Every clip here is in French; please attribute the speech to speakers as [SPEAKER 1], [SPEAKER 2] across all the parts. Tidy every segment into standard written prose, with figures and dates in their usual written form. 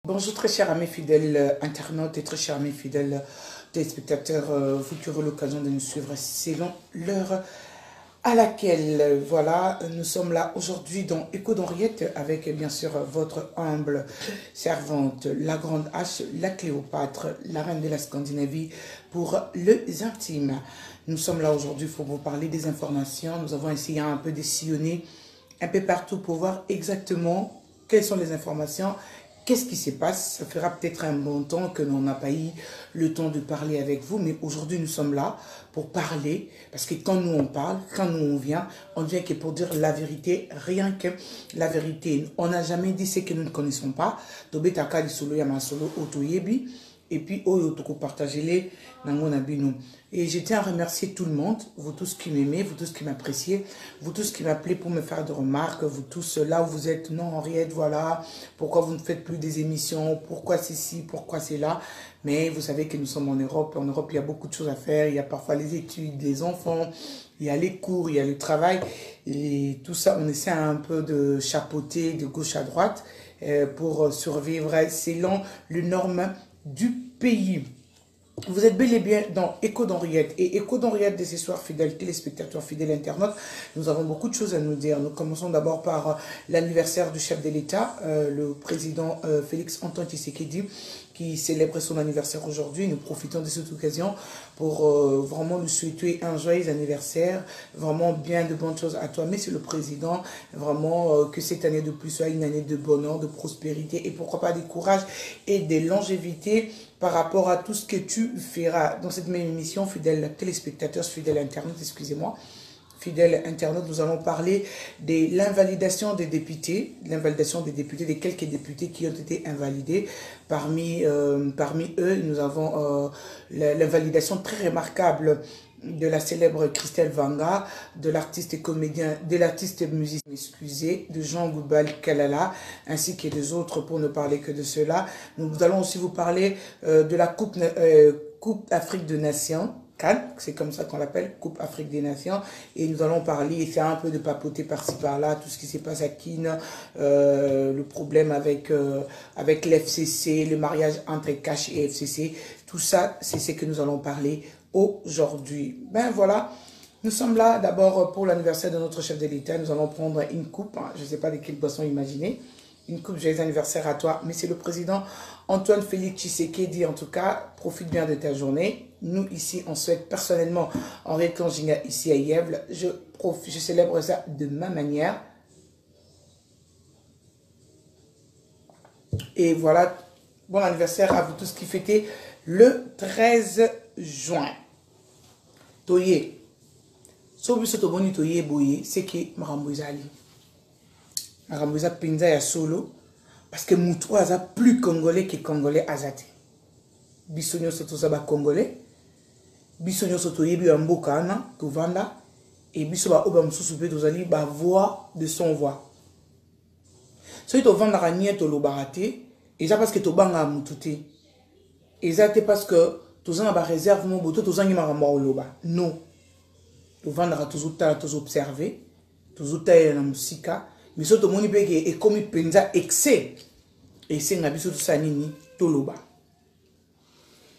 [SPEAKER 1] Bonjour très chers amis fidèles internautes et très chers amis fidèles téléspectateurs, vous qui aurez l'occasion de nous suivre selon l'heure à laquelle, voilà, nous sommes là aujourd'hui dans Écho d'Henriette avec bien sûr votre humble servante, la grande H, la Cléopâtre, la reine de la Scandinavie pour les intimes. Nous sommes là aujourd'hui pour vous parler des informations. Nous avons essayé un peu de sillonner un peu partout pour voir exactement quelles sont les informations. Qu'est-ce qui se passe? Ça fera peut-être un bon temps que l'on n'a pas eu le temps de parler avec vous, mais aujourd'hui nous sommes là pour parler, parce que quand nous on parle, quand nous on vient que pour dire la vérité, rien que la vérité. On n'a jamais dit ce que nous ne connaissons pas. Et puis, partagez-les. Et je tiens à remercier tout le monde, vous tous qui m'aimez, vous tous qui m'appréciez, vous tous qui m'appelez pour me faire des remarques, vous tous là où vous êtes, non Henriette, voilà, pourquoi vous ne faites plus des émissions, pourquoi c'est ci, pourquoi c'est là. Mais vous savez que nous sommes en Europe il y a beaucoup de choses à faire, il y a parfois les études, les enfants, il y a les cours, il y a le travail, et tout ça, on essaie un peu de chapeauter de gauche à droite pour survivre selon les normes du pays. Vous êtes bel et bien dans Écho d'Henriette. Et Écho d'Henriette de ce soir, fidèles téléspectateurs, fidèles internautes, nous avons beaucoup de choses à nous dire. Nous commençons d'abord par l'anniversaire du chef de l'État, le président Félix Antoine Tshisekedi, qui célèbre son anniversaire aujourd'hui. Nous profitons de cette occasion pour vraiment nous souhaiter un joyeux anniversaire, vraiment bien de bonnes choses à toi, Monsieur le Président, vraiment que cette année de plus soit une année de bonheur, de prospérité et pourquoi pas de courage et de longévité par rapport à tout ce que tu feras. Dans cette même émission, fidèles téléspectateurs, fidèles internautes, excusez-moi, fidèles internautes, nous allons parler de l'invalidation des députés, des quelques députés qui ont été invalidés. Parmi eux, nous avons l'invalidation très remarquable de la célèbre Christelle Vanga, de l'artiste comédien, de l'artiste musicien, excusez, de Jean Goubal Kalala, ainsi que des autres pour ne parler que de cela. Nous allons aussi vous parler de la Coupe Afrique des Nations, c'est comme ça qu'on l'appelle, Coupe Afrique des Nations, et nous allons parler et faire un peu de papoter par-ci par-là, tout ce qui se passe à Kin, le problème avec l'FCC, le mariage entre Cash et FCC, tout ça, c'est ce que nous allons parler aujourd'hui. Ben voilà, nous sommes là d'abord pour l'anniversaire de notre chef de l'État. Nous allons prendre une coupe, hein, je ne sais pas de quelle boisson imaginer, une coupe joyeux anniversaire à toi, Monsieur le Président Antoine Félix Tshisekedi. En tout cas, profite bien de ta journée. Nous ici, on souhaite personnellement Henriette Kanjinga ici à Yèvle. Je célèbre ça de ma manière. Et voilà, bon anniversaire à vous tous qui fêtez le 13 juin. Toye. Sobi soto boni toye boye, c'est que Marambouizali. Marambouiza pinza ya solo. Parce que Moutou aza plus congolais que congolais azate. Bisonyo soto zaba congolais. Bisonyo soto yebi ya mboka ana, tovanda. Et biso ba oba msusu pe tozali ba voix de son voix. Soki tovanda ka nie to lobarate, et ça parce que tobanga mutute. Et ça parce que tozanga ba réserve mon boto tozangi maramba oloba. Non. Tovanda ka tozuta observer, tozuta na musika. Mais surtout moni peke et comme penza excès et c'est nga biso tout ça nini toloba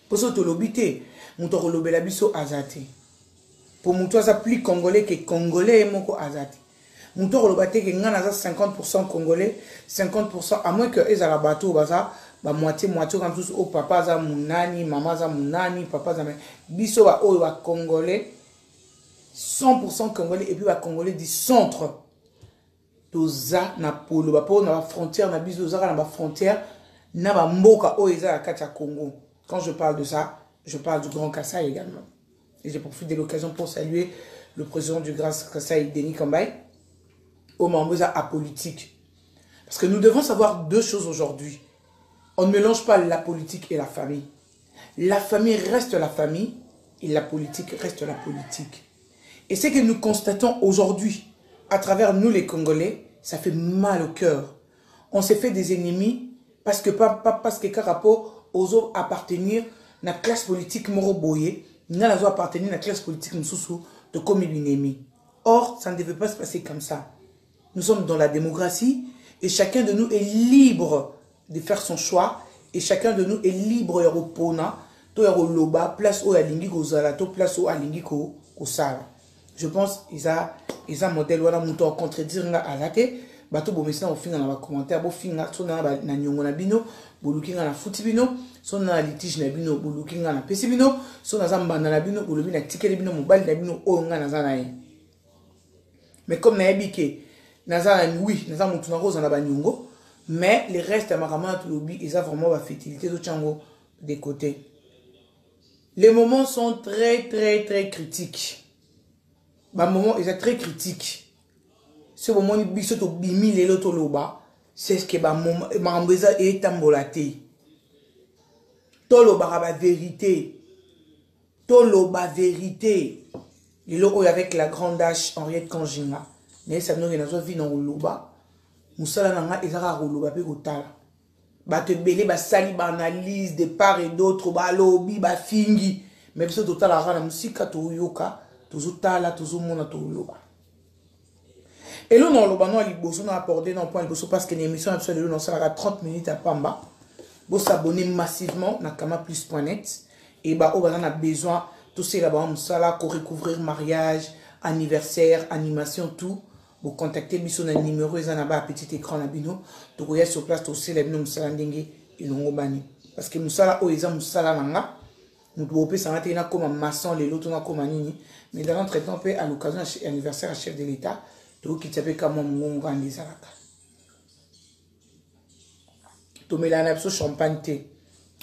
[SPEAKER 1] pour ça tolobité muto kolobela biso azati pour muto ça plus congolais que congolais moko azati muto kolobate que ngana za 50% congolais 50% à moins que ezala bato baza ba moitié comme tous au papa za munani maman za munani papa za biso ba o ba congolais 100% congolais et puis ba congolais du centre. Toza na polo bapo na frontière na biso za na ba frontière na ba mboka o eza katia Congo. Quand je parle de ça, je parle du Grand Kassai également. Et j'ai profité de l'occasion pour saluer le président du Grand Kassai, Denis Kambay, au Mamboza apolitique. Parce que nous devons savoir deux choses aujourd'hui. On ne mélange pas la politique et la famille. La famille reste la famille et la politique reste la politique. Et ce que nous constatons aujourd'hui à travers nous les Congolais, ça fait mal au cœur. On s'est fait des ennemis parce que parce que Karapo oso appartenir à la classe politique moroboye, n'a pas appartenir à la classe politique msusu de comme l'ennemi. Or, ça ne devait pas se passer comme ça. Nous sommes dans la démocratie et chacun de nous est libre de faire son choix et chacun de nous est libre de repona, to loba, place où alingi kozala, to place où alingi kosala. Je pense ils a modèle wala muto contredire nga alate, bato bomesina au finga na ba commentaire, bo finga sona na nyongo na bino, bolukinga na futi bino, sona na litige na bino, bolukinga na pesi bino, sona zambanda na bino, bolubi na tikeli bino mobile na bino o nga na zana ye. Mais comme na yebike nazana oui, nazana mutu na rose na ba nyongo, mais les restes à makamana to lobi, ils ont vraiment la fertilité de Tchango des côtés. Les moments sont très critiques. Bah moment ils sont très critiques. Ce moment où biso to bimi lelo to loba, c'est ce que bah moment mambeza est tambolaté. To loba ba vérité. To loba vérité. Lelo avec la grande H Henriette Kanjinga. Mais ça nous n'a pas vu dans le loba. Moussala nanga ezara roloba pe kotala. Ba te belé ba sali ba analyse de part et d'autre ba lobby ba fingi. Mais biso totala rana musika to yoka, tozotala tozomona to loba. Et là non loba non liboso na apporter non point liboso parce que l'émission absolument non ça 30 minutes à Pamba. Vous s'abonner massivement na kamaplus.net et bah on a besoin tout c'est là-bas moussala pour recouvrir mariage, anniversaire, animation tout. Vous contactez biso na numéro ils en a bas petit écran na bino to koya sur place to c'est les bino musala ndenge ilongo bani parce que musala o eza musala nanga nous devons pas s'arrêter na comme maçon les loto na comme nini mais dans notre temps à l'occasion anniversaire à chef de l'état to ki tsape comme mongo andisaka to melana biso champagne thé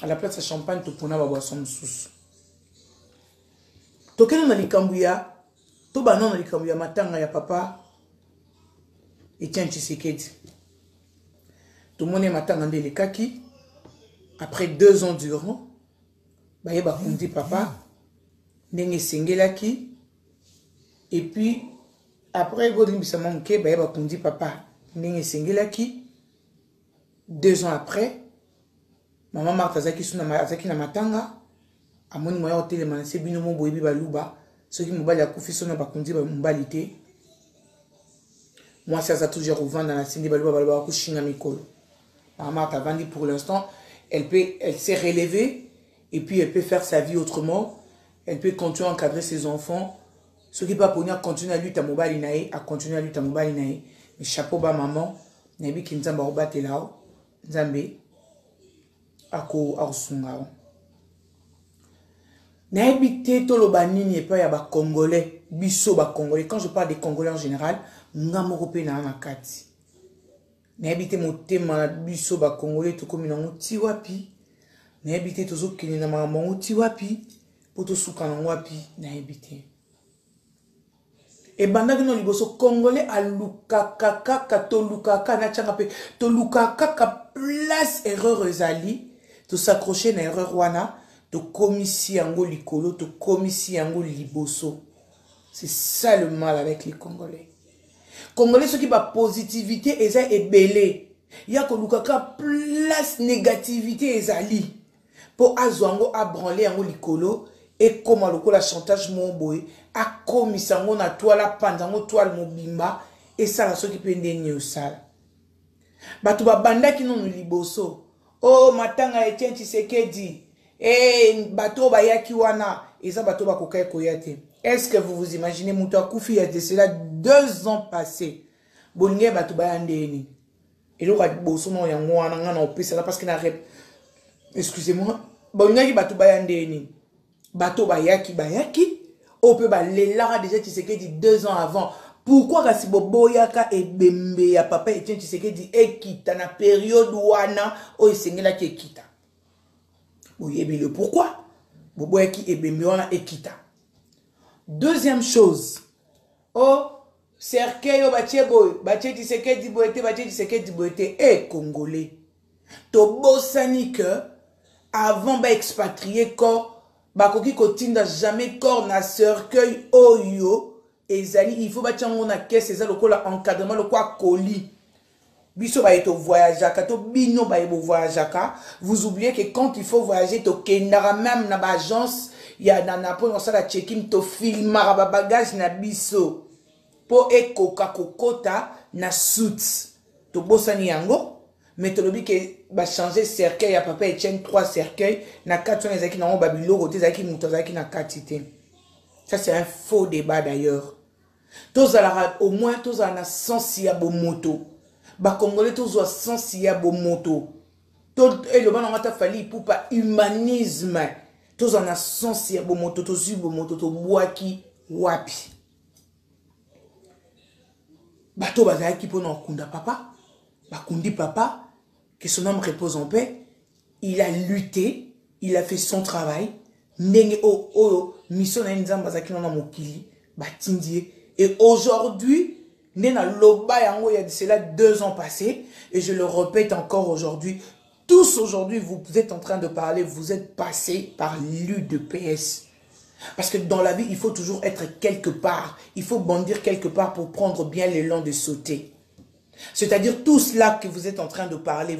[SPEAKER 1] à la place de champagne to pona ba boisson sous to kena na likambuya to banana likambuya matanga ya papa Etienne Tshisekedi. Tout le monde est matin dans les kaki. Après 2 ans durant, baye ba kundi papa, nenge sengelaki. Et puis après godin bisama mke baye ba kundi papa, nenge sengelaki. 2 ans après, maman Martha zaki suna azaki na matanga. Amoni moya hotel manase bino mo boyebi baluba, ceux qui mobali akufi sona ba kundi ba mbalité. Moi, ça a toujours ouvert dans la scène de Balouba Kushinga Mikolo. Maman t'a vendu pour l'instant. Elle s'est relevée et puis elle peut faire sa vie autrement. Elle peut continuer à encadrer ses enfants. Ce qui pas pour nous continuer à lutter à mobile nae, à continuer à lutter à mobile nae. Mais chapeau bas maman, nabi ki nzamba obate lao, nzambe ako arusunga. Nabi te toloba nini et pas ya ba Congolais, biso ba Congolais. Quand je parle des Congolais en général, nga moko na nakati na habité motema biso ba congolais to komi na ngoti wapi na habité tozo kini na mama ngoti wapi poto suka na wapi na habité e banda kino liboso congolais alukaka kaka to lukaka na changa pe to lukaka ka place erreur ezali to s'accrocher na erreur wana to komisi yango likolo to komisi yango liboso. C'est ça le mal avec les Congolais. Congolais, ceux qui ont positivité, ils sont belé. Il y a que place négativité, ezali. Pour azwango a branler yango likolo et comme la chantage mon boy a commis sango na toile pandango toile mobimba et ça la ceux qui peut ndenye au sala. Batu ba banda ki non liboso. Oh matanga Etienne Tshisekedi. Eh bato ba yaki wana eza bato ba kokai koyate. Est-ce que vous vous imaginez Mouta Koufi a été cela 2 ans passés. Bonne bato ba yandeni. Et le roi bosso non yango wana ngana opesa parce qu'il a excusez-moi. Bonne ki bato ba yandeni. Bato ba yaki on peut ba lela déjà Tshisekedi 2 ans avant. Pourquoi kasi boboyaka et bembe ya papa Etienne Tshisekedi ekita na période wana o esengela ki ekita. Boyebi le pourquoi boboyaki et bembe wana ekita. Deuxième chose, oh, cercueil, baché Tshisekedi boete, Congolais. To bosani que, avant ba expatrier corps, bakoki kotinda jamais corps na cercueil oyo, ezali, il faut batia on a caisse, ezali lokola encadrement, lokola colis. Biso ba eto voyageaka, to bino ba ebo voyageaka, vous oubliez que quand il faut voyager, to kendara même na ba agence, ya na po on sala check-in to filmara ba bagage na biso po ekoka kokota na suits to bosani yango mais to lobi ke ba changer cercueil ya papa Etienne 3 cercueils na 4 ezaki na ngo babiloko te ezaki muto ezaki na katité. Ça c'est un faux débat d'ailleurs. Tous au moins tous en a sens ya bo moto. Ba congolais tous ont sens ya bo moto. Tout et le ban ngata fali pour pas humanisme. Tous en a sens ya bo moto to zu bo moto to boaki wapi. Bato bazaki pour non kunda papa. Bakundi papa que son âme repose en paix. Il a lutté, il a fait son travail. Ndenge o mission na nzamba zaki na mokili batindie. Et aujourd'hui, Nena Loba yango, il y a de cela 2 ans passés, et je le répète encore aujourd'hui, tous aujourd'hui, vous êtes en train de parler, vous êtes passés par l'UDPS. Parce que dans la vie, il faut toujours être quelque part. Il faut bondir quelque part pour prendre bien l'élan de sauter. C'est-à-dire tout cela que vous êtes en train de parler,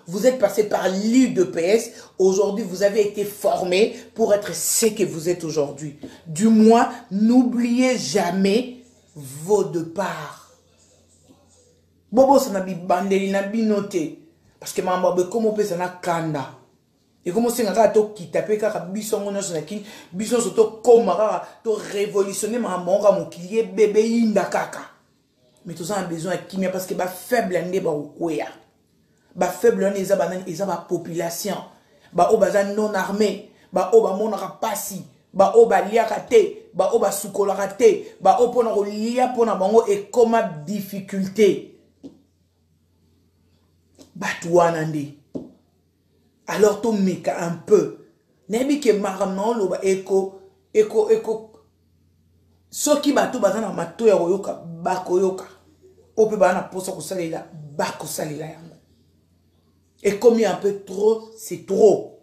[SPEAKER 1] vous êtes passé par l'UDPS. Aujourd'hui, vous avez été formé pour être ce que vous êtes aujourd'hui. Du moins, n'oubliez jamais vos départs. Bobo ça n'a bi bandeli na bi noté parce que mamba be comme peut ça na kanda et comme c'est ngaka to kitape kaka biso ngona so na kin biso so to komara to révolutionner ma monga mokilier bébé inda kaka mais tous en besoin de kimia parce que ba faible ndé ba okoya ba faible ndé eza ba population ba obaza non armé ba oba monaka pasi ba oba liaka te ba oba sukolaka te ba opona ko lia pona bango et comme difficulté batouana ndé alors to meka un peu nebi ke maramnon lo ba eko soki bato bazana mato ya koyoka bakoyoka ope bana posa ko salela bako salela yango et comme il y a un peu trop c'est trop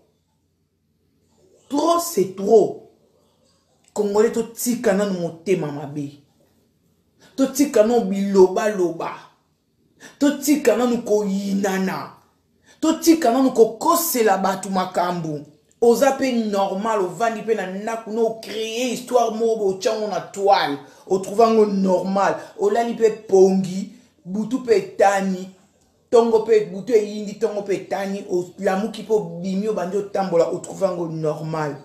[SPEAKER 1] c'est trop. Congolais to tika na motema mabe. To tika no biloba loba. To tika na ko yinana. To tika na ko kosela batu makambu. Oza pe normal o vandi pe na naku no créer histoire mobo chango na toile. O trouvango normal. O lali pe pongi, butu pe tani. Tongo pe butu e yindi tongo pe tani. O lamu ki po bimi o bandi o tambola o trouvango normal.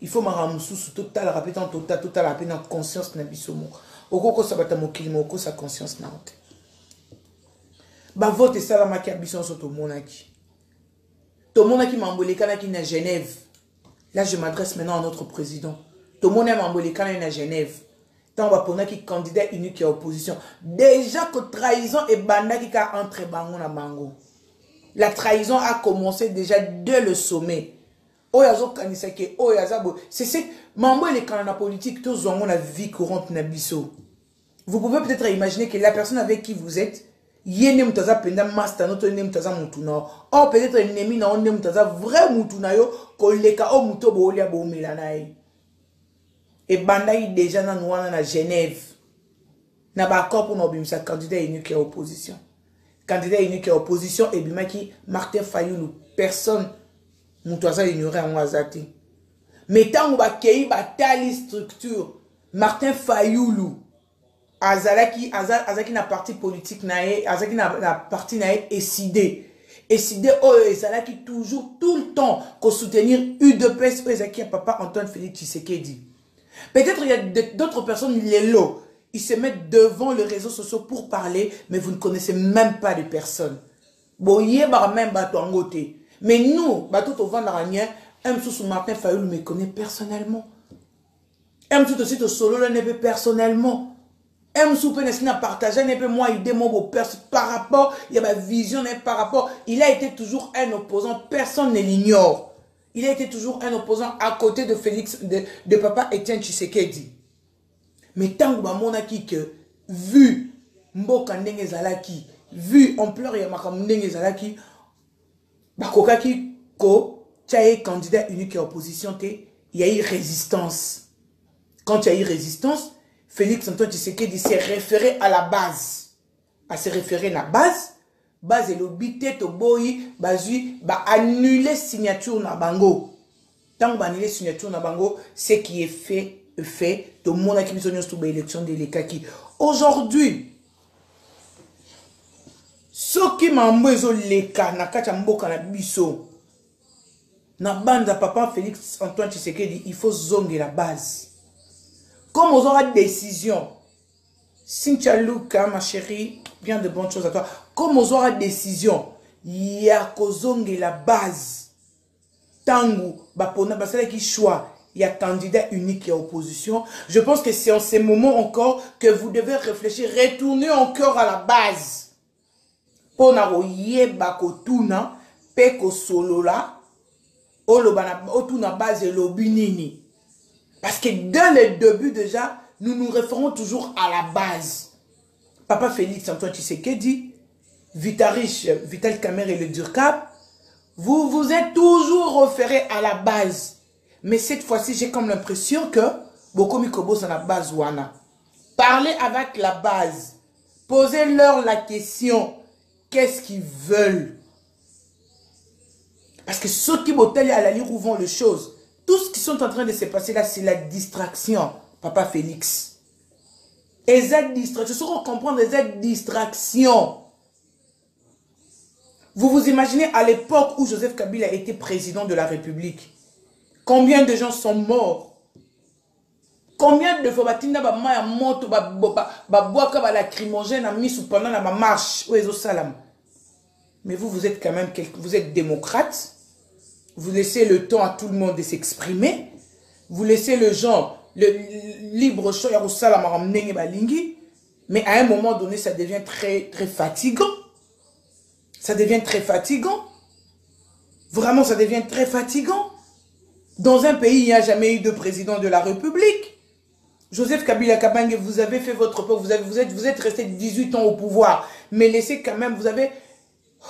[SPEAKER 1] Il faut maramusu total rappelant total rappeler dans conscience na bisomo. Okoko sabata mokilimo oko sa conscience na honte. Ba vote salama ki abison so to monaki. To monaki mamboleka ki na Genève. Là je m'adresse maintenant à notre président. To monaki mamboleka na Genève. Tant va pona ki candidat unique à opposition. Déjà que trahison et bandaki ka entre bango na bango. La trahison a commencé déjà dès le sommet. C'est mambo les canaux politique tous ont la vie courante na biso. Vous pouvez peut-être imaginer que la personne avec qui vous êtes yene mutaza penda master notre ne mutaza mutuna or peut-être ennemi na onne mutaza vrai mutuna yo koleka o muto bo lia bo melanai et bandai déjà na noana na Genève na ba corps pour nobimisa candidat unique à opposition à opposition et bimaki Martin Fayulu personne Moutouaza ignoré en Wazati. Mais tant que kei batali structure, Martin Fayulu, Azalaki na parti politique nae, Azaki na parti nae décidé. Décidé oh Azalaki toujours tout le temps qu'on soutenir UDPS Ezaki papa Antoine Félix Tshisekedi. Peut-être il y a d'autres personnes les lots, ils se mettent devant les réseaux sociaux pour parler, mais vous ne connaissez même pas de personnes. Boye bar même batouangote. Mais nous, bateau au vent d'aranière, M. Martin Fayulu me connaît personnellement. M. aussi de solo le n'est personnellement. M. Peneskin a partagé n'est pas moi idée mon beau par rapport, il y a ma vision par rapport. Il a été toujours un opposant, personne ne l'ignore. Il a été toujours un opposant à côté de Félix, de papa Etienne Tshisekedi. Mais tant que mon acquis que vu Mboka Ndenge Zalaki, vu ampleur ya makambo Ndenge Zalaki, bakokaki ko tchaye candidat unique à opposition te il y a eu résistance. Quand il y a eu résistance, Félix Antoine Tshisekedi s'est référé à la base. À se référer à la base et l'obité to boyi bazui ba annuler signature na bango. Tant que annuler signature na bango, ce qui est fait to mona ki bisonyo sto ba élection de l'Ekaki. Aujourd'hui, Soki mambo ezo leka na kati ya mboka na biso. Na banda papa Félix Antoine Tshisekedi, il faut zonger la base. Comme on aura décision, Cynthia Luka, ma chérie, bien de bonnes choses à toi. Comme on aura décision, il y a zonger la base. Tangu, bapona, basala qui choix. Il y a candidat unique et opposition. Je pense que c'est en ces moments encore que vous devez réfléchir, retourner encore à la base. Pona yeba kotuna, peko solola, otuna base lobinini. Parce que dès le début déjà, nous nous référons toujours à la base. Papa Félix Antoine Tshisekedi, Vitarich, Vital Kamerhe et le Durkab, vous vous êtes toujours référé à la base. Mais cette fois-ci, j'ai comme l'impression que Bokomi Kobo c'est la base wana. Parlez avec la base. Posez-leur la question. Qu'est-ce qu'ils veulent? Parce que ceux qui bottellent à la lire où vont les choses, tout ce qui sont en train de se passer là, c'est la distraction, Papa Félix. Et cette distraction, ce qu'on comprend de cette distraction. Vous vous imaginez à l'époque où Joseph Kabila était président de la République, combien de gens sont morts? Combien de fois batinda ba maya moto ba boaka ba lacrymogène a mis sous pendant la marche ou salam. Mais vous êtes quand même vous êtes démocrate. Vous laissez le temps à tout le monde de s'exprimer. Vous laissez le genre le libre choix ya salam ramener balingi. Mais à un moment donné ça devient très fatigant. Ça devient très fatigant. Vraiment ça devient très fatigant. Dans un pays, il n'y a jamais eu de président de la République. Joseph Kabila Kabange, vous avez fait votre peur, vous êtes resté 18 ans au pouvoir. Mais laissez quand même, vous avez...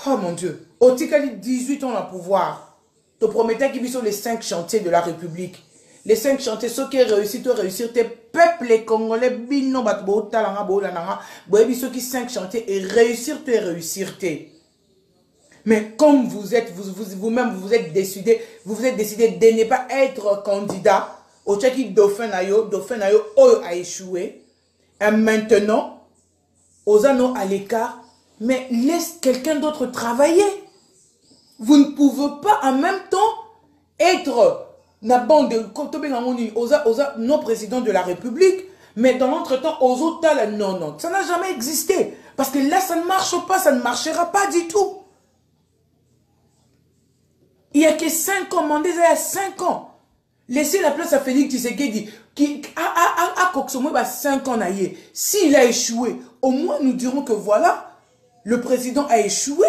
[SPEAKER 1] Oh mon Dieu. Otikali 18 ans au pouvoir. Tu promettais qu'il y ait les 5 chantiers de la République. Les 5 chantiers, ceux qui réussissent, tu réussir. Tes peuples congolais, bino, batbo, talanga, bolananga, boebi, ceux qui 5 chantiers et réussir, tu réussir. Mais comme vous-même, vous êtes décidé de ne pas être candidat au Tchaki Dauphin Nayo, a échoué. Et maintenant, aux anneaux à l'écart, mais laisse quelqu'un d'autre travailler. Vous ne pouvez pas en même temps être non président de la République, mais dans l'entretemps, aux autres, non. Ça n'a jamais existé. Parce que là, ça ne marche pas, ça ne marchera pas du tout. Il n'y a que 5 ans, mandé il y a 5 ans. Laissez la place à Félix Tshisekedi, qui a Koksomo 5 ans. S'il a échoué, au moins nous dirons que voilà, le président a échoué.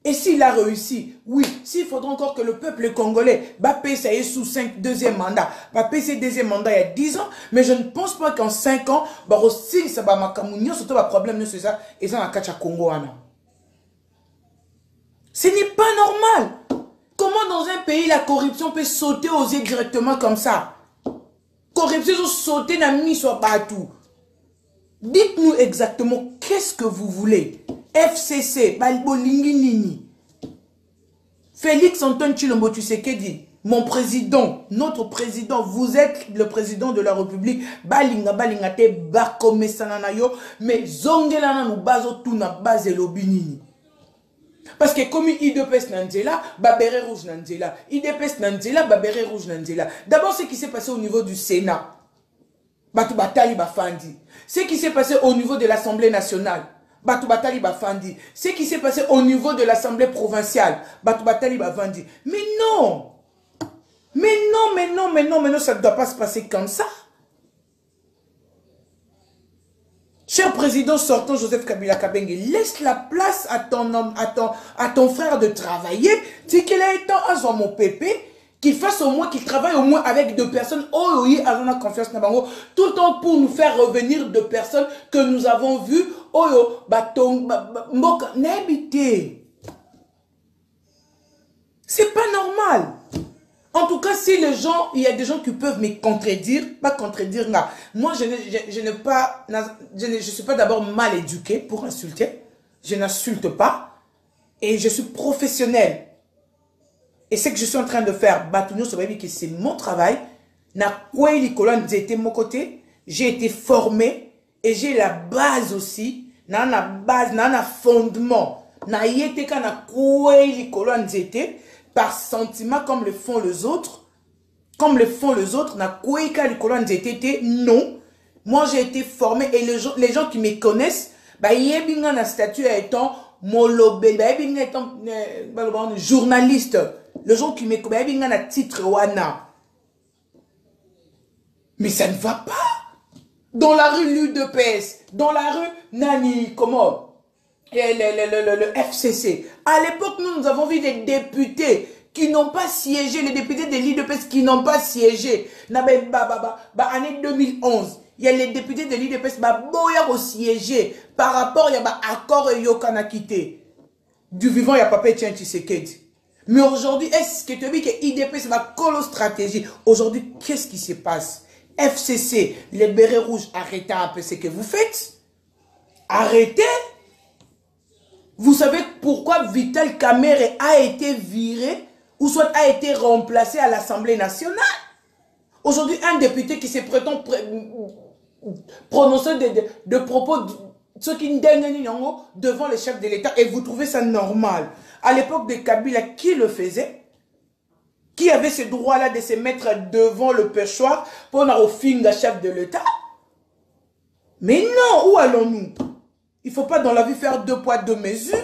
[SPEAKER 1] Et s'il a réussi, oui, s'il faudra encore que le peuple congolais paye ça sous 5 deuxième mandat, paye ses deuxième mandat il y a 10 ans, mais je ne pense pas qu'en 5 ans, aussi, ça va makamounio, surtout le problème, c'est ça, et ça, on a Congo. Ce n'est pas normal. Comment dans un pays la corruption peut sauter aux yeux directement comme ça? Corruption sauter n'a mis sur partout. Dites-nous exactement qu'est-ce que vous voulez. FCC, Balbolingi Nini. Félix Antoine Tshilombo Tshisekedi, mon président, notre président, vous êtes le président de la République. Balinga te bakome sananayo, mais zongelana nous bazo tout na base lobinini. Parce que comme IDPS Nanzela, Babere Rouge Nanzela, IDPS Nanzela, Babere Rouge Nanzela. D'abord, ce qui s'est passé au niveau du Sénat, Batu Batali Bafandi. Ce qui s'est passé au niveau de l'Assemblée nationale, Batu Batali Bafandi. Ce qui s'est passé au niveau de l'Assemblée provinciale, Batu Batali Bafandi. Mais non! Mais non, ça ne doit pas se passer comme ça. Cher président sortant Joseph Kabila Kabenge, laisse la place à ton frère de travailler. C'est qu'il a été à mon pépé, qu'il fasse au moins, qu'il travaille au moins avec 2 personnes. Oh oui, à la confiance nabango. Tout le temps pour nous faire revenir 2 personnes que nous avons vues. Oh yo, mboka, n'habitez. C'est pas normal. En tout cas, si les gens, il y a des gens qui peuvent me contredire, pas contredire là. Moi, je ne suis pas d'abord mal éduqué pour insulter. Je n'insulte pas. Et je suis professionnel. Et ce que je suis en train de faire, c'est mon travail. J'ai été mon côté. J'ai été formé. Et j'ai la base aussi. Nana base, nana fondement. Na yete kana koué likolo nzete par sentiment comme le font les autres. Comme le font les autres, na koué ka likolo nzete non. Moi j'ai été formé et les gens qui me connaissent, bah yebinga na statut étant molobé, bah yebinga étant journaliste. Les gens qui me connaissent, bah yebinga na titre wana. Mais ça ne va pas. Dans la rue l'UDPS, dans la rue Nani, comment le FCC. À l'époque, nous avons vu des députés qui n'ont pas siégé, les députés de l'UDPS qui n'ont pas siégé. Année 2011, il y a les députés de l'UDPS qui ont siégé par rapport à l'accord Yokana quitté. Du vivant, il n'y a pas Etienne Tshisekedi. Mais aujourd'hui, est-ce que tu dis que l'UDPS va colo stratégie? Aujourd'hui, qu'est-ce qui se passe? FCC, les bérets rouges, arrêtez un peu ce que vous faites. Arrêtez. Vous savez pourquoi Vital Kamerhe a été viré ou soit a été remplacé à l'Assemblée nationale? Aujourd'hui, un député qui se prétend prononcer de propos ceux qui devant le chef de l'État et vous trouvez ça normal. À l'époque de Kabila, qui le faisait? Qui avait ce droit-là de se mettre devant le perchoir pour avoir au finger chef de l'État? Mais non, où allons-nous? Il ne faut pas dans la vie faire 2 poids 2 mesures.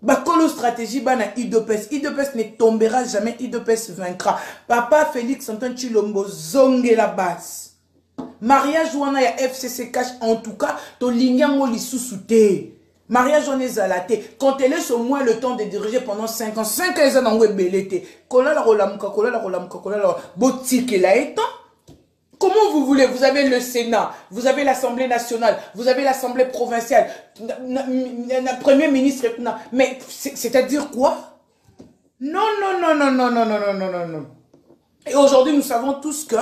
[SPEAKER 1] Bakolo stratégie bana IDPS. IDPS ne tombera jamais, IDPS vaincra. Papa Félix Antoine Tshilombo zonge la base. Mariage wana ya FCC cash en tout cas, to linyango lisusu te. Mariage wana ezalate. Quand elle laisse au moins le temps de diriger pendant 5 ans, 5 ans eza nango ebelete. Kola la rolamuka, kola la rolamuka, kola la botike la étant. Comment vous voulez? Vous avez le Sénat, vous avez l'Assemblée nationale, vous avez l'Assemblée provinciale, le Premier ministre. Mais c'est-à-dire quoi? Non, non, non, non, non, non, non, non, non, non, non. Et aujourd'hui, nous savons tous que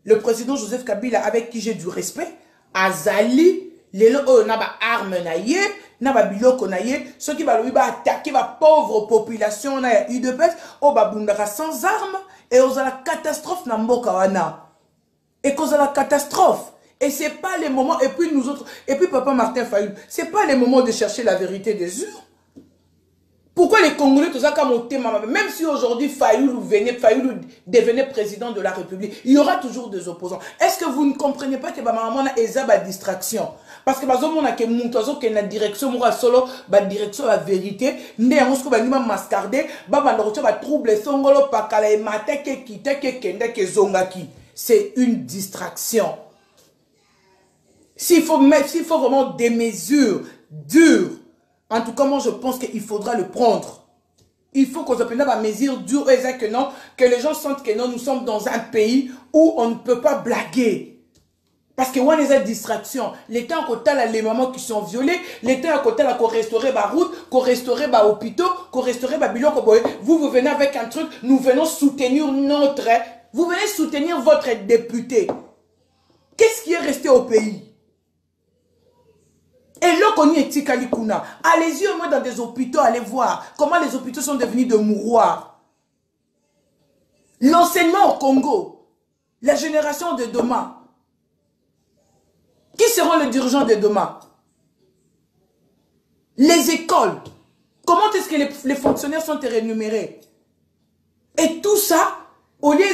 [SPEAKER 1] le président Joseph Kabila, avec qui j'ai du respect, Azali, les armes naïe, naba biloko naïe, ceux qui va attaquer la pauvre population na UDPS, bundaka sans armes et aux la catastrophe na mboka wana. Et cause de la catastrophe. Et c'est pas les moments, et puis nous autres, et puis Papa Martin Fayulu, c'est pas les moments de chercher la vérité des urnes. Pourquoi les Congolais, tout ça, comme au thème, même si aujourd'hui Fayulu devenait président de la République, il y aura toujours des opposants. Est-ce que vous ne comprenez pas que maman a une distraction? Parce que on a que montazo que la direction moi solo ba direction la vérité ndé on se ba nima mascarder ba bandorocho ba trouble songolo pakala e mate ke kite ke kende ke zongaki. C'est une distraction. S'il faut vraiment des mesures dures, en tout cas, moi, je pense qu'il faudra le prendre. Il faut qu'on se prenne des mesures dures et que non, que les gens sentent que non, nous sommes dans un pays où on ne peut pas blaguer. Parce que on a des distractions. L'État à côté les mamans qui sont violées, l'État à côté là qu'on restaurer ma route, qu'on restaurer ma hôpitaux, qu'on restaurer ma bilan. Vous venez avec un truc, nous venons soutenir notre. Vous venez soutenir votre député. Qu'est-ce qui est resté au pays? Et là, qu'on y est Tikalikuna. Allez-y au moins dans des hôpitaux, allez voir comment les hôpitaux sont devenus de mouroirs. L'enseignement au Congo, la génération de demain. Qui seront les dirigeants de demain? Les écoles. Comment est-ce que les fonctionnaires sont rémunérés? Et tout ça, au lieu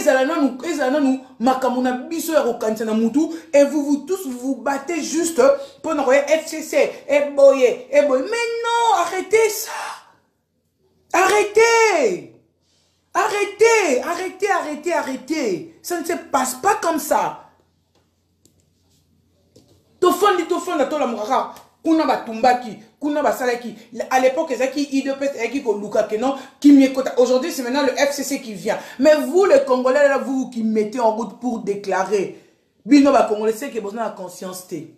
[SPEAKER 1] et vous tous vous battez juste pour nous FCC, boyer. Mais non, arrêtez ça. Arrêtez. Arrêtez, arrêtez, arrêtez, arrêtez. Ça ne se passe pas comme ça. Kuna batumbaki, kuna basalaki. À l'époque, ezaki IDPS ezaki ko luka kenon qui miekota. Aujourd'hui, c'est maintenant le FCC qui vient. Mais vous les Congolais là, vous qui mettez en route pour déclarer. Bino ba Congolais c'est que besoin de conscience té.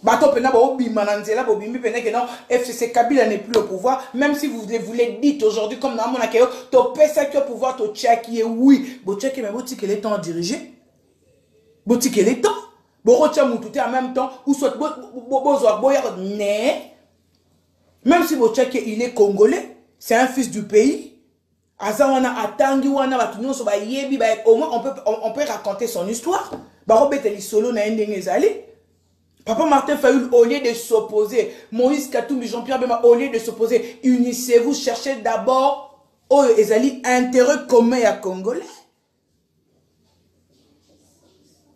[SPEAKER 1] Bato pena ba obima nanzela ba obimi pena que non FCC Kabila n'est plus au pouvoir, même si vous voulez dites aujourd'hui comme dans mon akeo, to pesa qui au pouvoir to tchaki oui, bo tchaki mais boti que les temps diriger. Boti que les temps en même temps, ou soit même si il est congolais, c'est un fils du pays. Au moins on peut raconter son histoire. Papa Martin Fayulu, au lieu de s'opposer, Moïse Katumbi, Jean-Pierre Bema, au lieu de s'opposer, unissez-vous, cherchez d'abord intérêt commun à Congolais.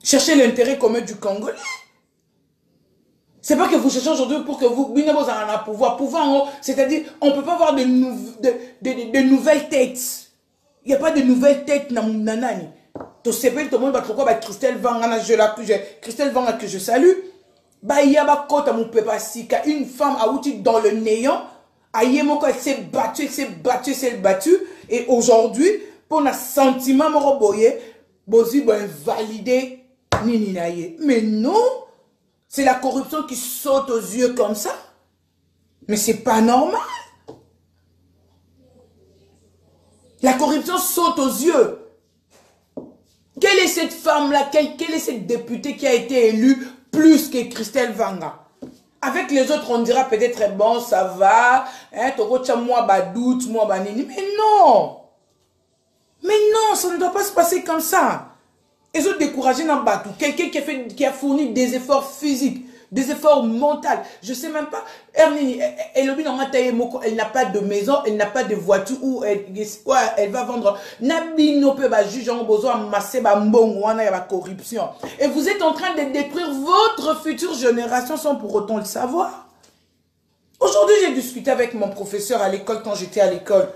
[SPEAKER 1] Cherchez l'intérêt commun du Congolais. C'est pas que vous cherchez aujourd'hui pour que vous ayez un pouvoir. Pouvoir, c'est-à-dire, on ne peut pas avoir de nouvelles têtes. Il n'y a pas de nouvelles têtes dans mon nanani. Tu sais pas, tout le monde va trouver Christelle Vanga, Christelle Vanga que je salue. Il y a une femme a outil dans le néant. Elle s'est battue, elle s'est battue. Et aujourd'hui, pour un sentiment, Bozi va invalider Nini. Mais non, c'est la corruption qui saute aux yeux comme ça. Mais c'est pas normal. La corruption saute aux yeux. Quelle est cette femme-là, quelle est cette députée qui a été élue plus que Christelle Vanga? Avec les autres, on dira peut-être, bon, ça va, hein, moi, doute, moi, nini. Mais non! Mais non, ça ne doit pas se passer comme ça. Ils ont découragé dans Batou. Quelqu'un qui a fourni des efforts physiques, des efforts mentaux. Je ne sais même pas. Elle n'a pas de maison, elle n'a pas de voiture où elle va vendre. Nabino peut juger en besoin masser la corruption. Et vous êtes en train de détruire votre future génération sans pour autant le savoir. Aujourd'hui, j'ai discuté avec mon professeur à l'école quand j'étais à l'école.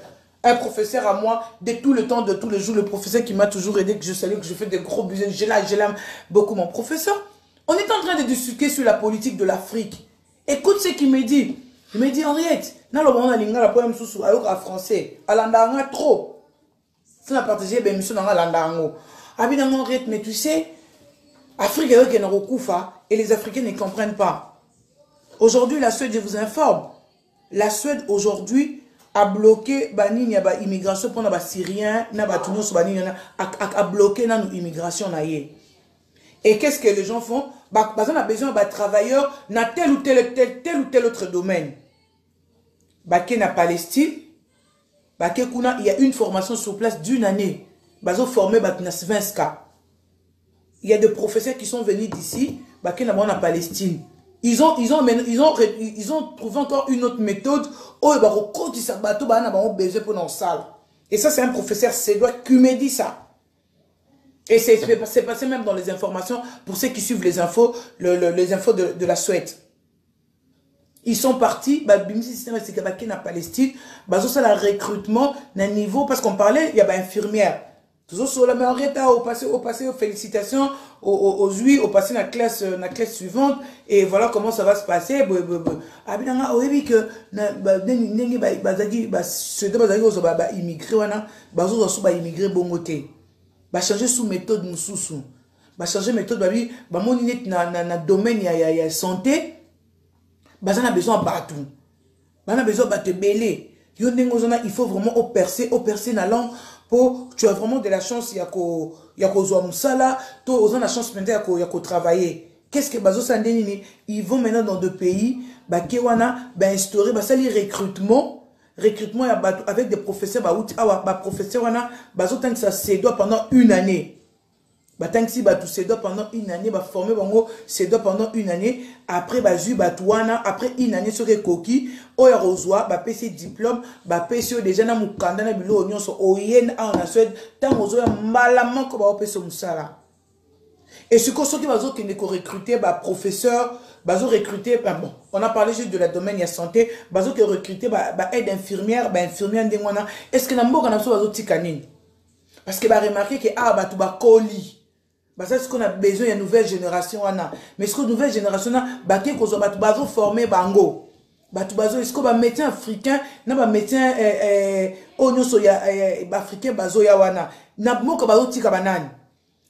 [SPEAKER 1] Un professeur à moi, de tout le temps, de tous les jours, le professeur qui m'a toujours aidé, que je salue, que je fais des gros business. Je l'aime beaucoup, mon professeur. On est en train de discuter sur la politique de l'Afrique. Écoute ce qu'il me dit. Il me dit, Henriette, dans le moment où on a la poème sous à français, à l'andanga trop. Si on a partagé, ben, mission dans l'andango. Abidang Henriette, mais tu sais, Afrique est qui et les Africains ne comprennent pas. Aujourd'hui, la Suède, je vous informe, la Suède, aujourd'hui, a bloqué l'immigration pour les Syriens, a bloqué l'immigration. Et qu'est-ce que les gens font? On a besoin de travailleurs dans tel ou tel autre domaine. En Palestine, il y a une formation sur place d'une année. Ils ont formé 20 cas. Il y a des professeurs qui sont venus d'ici, en Palestine. Ils ont trouvé encore une autre méthode. Et ça, c'est un professeur suédois qui me dit ça. Et c'est passé même dans les informations pour ceux qui suivent les infos, les infos de la Suède. Ils sont partis, en Palestine, ça le recrutement d'un niveau, parce qu'on parlait, il y a infirmière. Toujours sur la mémoire, au passé, félicitations aux juifs, au passé la classe suivante, et voilà comment ça va se passer. Changer sous méthode mususu. Changer méthode na domaine ya santé. On a besoin de battre. On a besoin de battre belé. Il faut vraiment percer la langue pour tu as vraiment de la chance il y a musala, tu as la chance maintenant il y a travailler. Qu'est-ce que bazo sandeni ils vont maintenant dans deux pays qui instaurer les recrutement avec des professeurs professeurs ça se doit pendant une année. Pendant une année, former pendant une année, après après une année sur les coquilles, oya rozwa, PC diplôme, PC déjà na mukanda na bilo nyonso oyen en Suède, tant ozo malaman ko ba PC musala. Et ce qui va recruter professeur, recruter bon, on a parlé juste de la domaine de la santé, recruter aide infirmière, infirmière ndengwana. Est-ce que na mboka na so bazo tikanini? Parce que remarquer que tu colis. C'est ce qu'on a besoin de nouvelle génération. Mais ce que nouvelle génération a, formé bango. Est-ce que médecin africain, médecin africain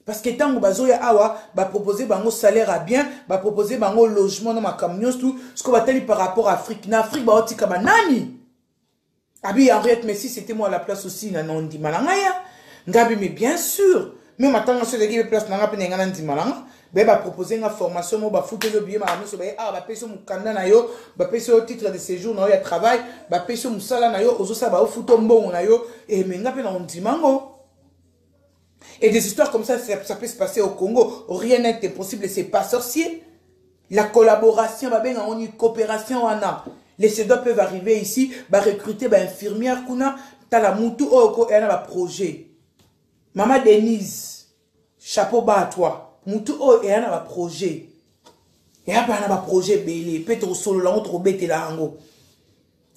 [SPEAKER 1] parce que tant que proposer bango salaire à bien, proposer bango logement dans ma camion tout ce qu'on va tellement par rapport à Afrique. En Afrique nani. Abi Henriette Messi c'était moi à la place aussi non dit malangaya. Ngabi mais bien sûr. Mais maintenant, ceux qui ont place dans la peine proposer une formation, foutre le billet, payer mon candidat, payer au titre de séjour, il y a travail, payer mon salaire, aux autres, foutre bon, et et des histoires comme ça peut se passer au Congo. Rien n'est impossible, c'est pas sorcier. La collaboration, on une coopération, les CEDOA peuvent arriver ici, recruter des infirmières, t'as la moutou, et un projet. Maman Denise, chapeau bas à toi. Moutou, et un projet. Et après, on a un projet, peut-être solo, là, on trouve bête là,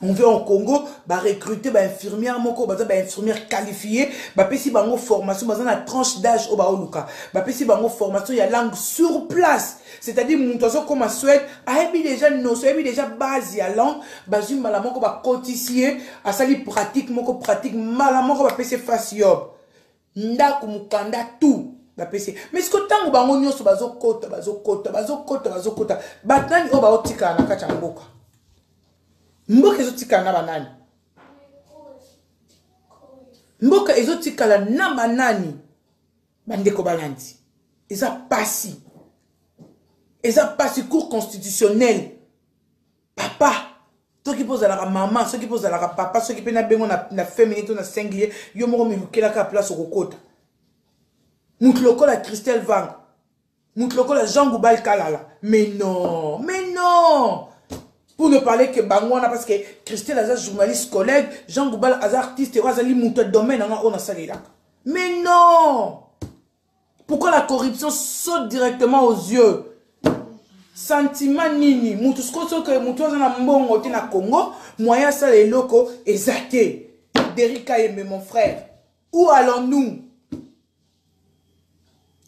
[SPEAKER 1] on veut en Congo, recruter des infirmières, des infirmières qualifiées, si bango formation, dans la tranche d'âge au baoluka, si bango formation, il y a langue sur place. C'est-à-dire, mon toiseau comme à Suède, a déjà notion, a déjà base à langue, bazum malamoko ba cotissier, à sali pratique, moko pratique, malamoko ba pc facile. Nda kumukanda tout. Mais ce que tant que bango nyoso bazo kota, batani o ba otika na kacha mboka. Mboka ezotika na banani. Mboka ezotika la na banani. Bandeko balandi. Eza pasi. Eza pasi cour constitutionnel. Papa. Ceux qui posent à la maman, ceux qui posent à la papa, ceux qui peuvent na bengo na féminité na singulier, yo moko milukela ka place au kokota. Moutloko la Christelle Vang. Moutloko la Jean Goubal Kalala. Mais non. Pour ne parler que Bangwana, parce que Christelle Azar, journaliste, collègue, Jean Goubal Azar, artiste, et Razali Moutot domaine, on a salé là. Mais non! Pourquoi la corruption saute directement aux yeux? Sentiment nini, Moutousko, que Moutouza na mbongo na Congo, moyen ça les locaux, exaté. Derika et mon frère. Où allons-nous?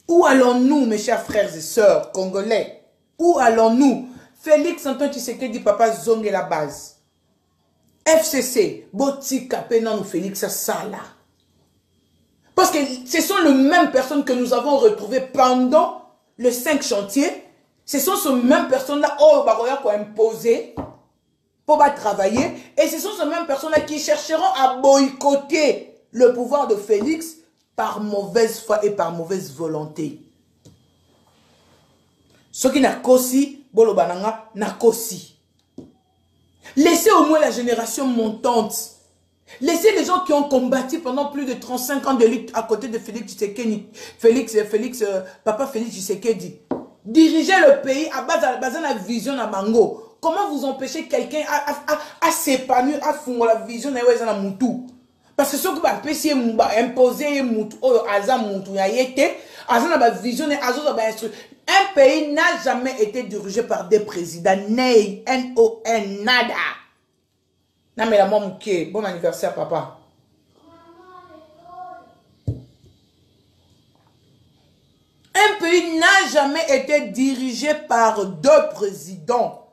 [SPEAKER 1] Où allons-nous, mes chers frères et sœurs congolais? Où allons-nous? Félix Antoine Tshisekedi papa zonge la base. FCC, Botika Penan ou Félix Sala. Parce que ce sont les mêmes personnes que nous avons retrouvées pendant les 5 chantiers. Ce sont ces mêmes personnes-là qui ont imposé pour travailler. Et ce sont ces mêmes personnes-là qui chercheront à boycotter le pouvoir de Félix par mauvaise foi et par mauvaise volonté. Ceux qui n'ont kosi, bolobananga n'a kosi. Laissez au moins la génération montante. Laissez les gens qui ont combattu pendant plus de 35 ans de lutte à côté de Félix Tshisekedi. Papa Félix Tshisekedi. Diriger le pays à base de la vision à Bango. Comment vous empêchez quelqu'un à s'épanouir, à fondre la vision à Moutou? Parce que ce qui va imposer Moutou, un pays n'a jamais été dirigé par des présidents. N-O-N, nada. Non mais la maman Mouké, bon anniversaire papa. Un pays n'a jamais été dirigé par 2 présidents.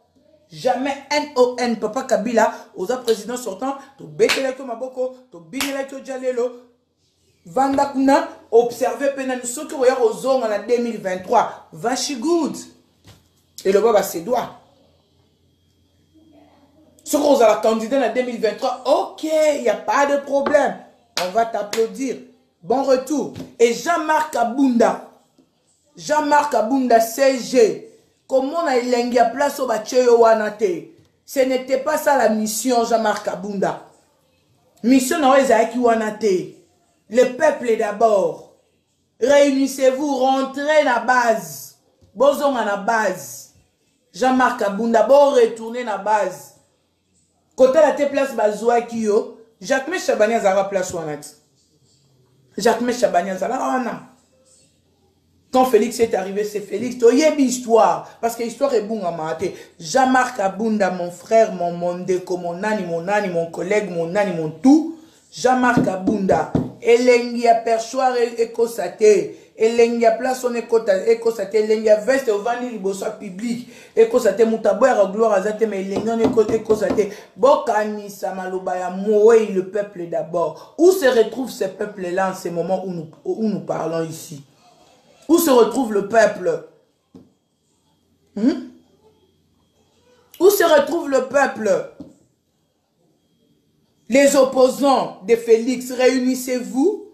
[SPEAKER 1] Jamais N-O-N, papa Kabila, aux présidents sortants, to Beteleko Maboko, to Bineleko Jalelo, Vandakuna, observez Penan, ceux qui voyaient aux hommes en 2023, vachi good. Et le baba ses doigts. Ceux qui ont la candidat en 2023, ok, il n'y a pas de problème. On va t'applaudir. Bon retour. Et Jean-Marc Abunda, CG, comment on a élengi à place au Bacheyo Wanate? Ce n'était pas ça la mission, Jean-Marc Abunda. Mission Noézaïki Wanate. Le peuple d'abord. Réunissez-vous, rentrez dans la base. Bozong à la base. Jean-Marc Abunda, bon retourner dans la base. Côté la te place Bazoua Kiyo, Jacques Chabania Zara place Wanate. Jacques Chabania Zara Wana. Quand Félix est arrivé, c'est Félix. Tu as une histoire. Parce que l'histoire est bonne à mater. Jean-Marc Abunda, mon frère, mon mondeko, mon nani, mon collègue, mon nani, mon tout. Jean-Marc Abunda. Elengi a perchoir et kosate. Elengi a place on ekosate. Elengi a veste au vani liboso public. Ekosate mutaboya gloire azate mais elengi on ekosate. Bokani samalobaya moé le peuple d'abord. Où se retrouvent ces peuples-là en ces moments où nous parlons ici? Où se retrouve le peuple? Où se retrouve le peuple? Les opposants de Félix, réunissez-vous.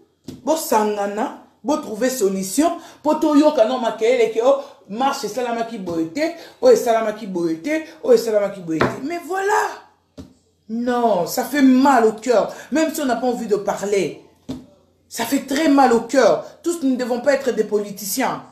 [SPEAKER 1] Bo sangana, bo trouver solution. Poto yo kanon makele ke o marche salama ki boete, o salama ki boete, o salama ki boete. Mais voilà. Non, ça fait mal au cœur. Même si on n'a pas envie de parler. Ça fait très mal au cœur. Tous nous ne devons pas être des politiciens.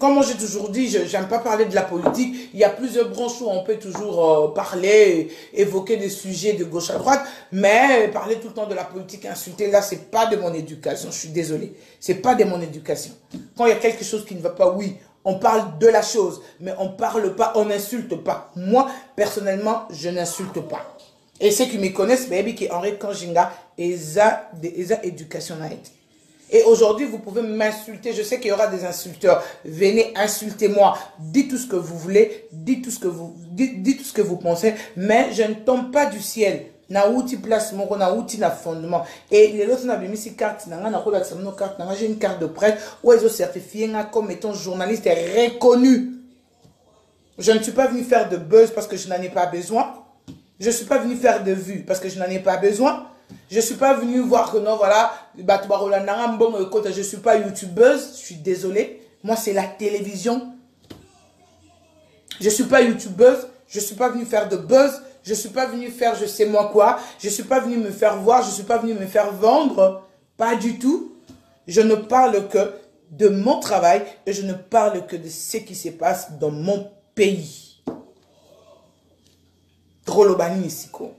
[SPEAKER 1] Comme moi j'ai toujours dit, je n'aime pas parler de la politique. Il y a plusieurs branches où on peut toujours parler, évoquer des sujets de gauche à droite, mais parler tout le temps de la politique, insulter, là, c'est pas de mon éducation. Je suis désolé. C'est pas de mon éducation. Quand il y a quelque chose qui ne va pas, oui, on parle de la chose, mais on parle pas, on n'insulte pas. Moi, personnellement, je n'insulte pas. Et ceux qui me connaissent, baby, qui Henri Kanjinga, eza éducation a été. Et aujourd'hui, vous pouvez m'insulter. Je sais qu'il y aura des insulteurs. Venez, insultez-moi. Dites tout ce que vous voulez. Dites tout ce que vous pensez. Mais je ne tombe pas du ciel. Na outil place mon na outil na fondement. Et les autres na mis ces cartes. J'ai une carte de presse où ils ont certifié comme étant journaliste reconnu. Je ne suis pas venu faire de buzz parce que je n'en ai pas besoin. Je ne suis pas venu faire de vues parce que je n'en ai pas besoin. Je ne suis pas venu voir que non, voilà, je ne suis pas youtubeuse, je suis désolée. Moi, c'est la télévision. Je ne suis pas youtubeuse, je ne suis pas venu faire de buzz, je ne suis pas venu faire je sais moi quoi, je ne suis pas venu me faire voir, je ne suis pas venu me faire vendre. Pas du tout. Je ne parle que de mon travail et je ne parle que de ce qui se passe dans mon pays. Drolobani Isiko.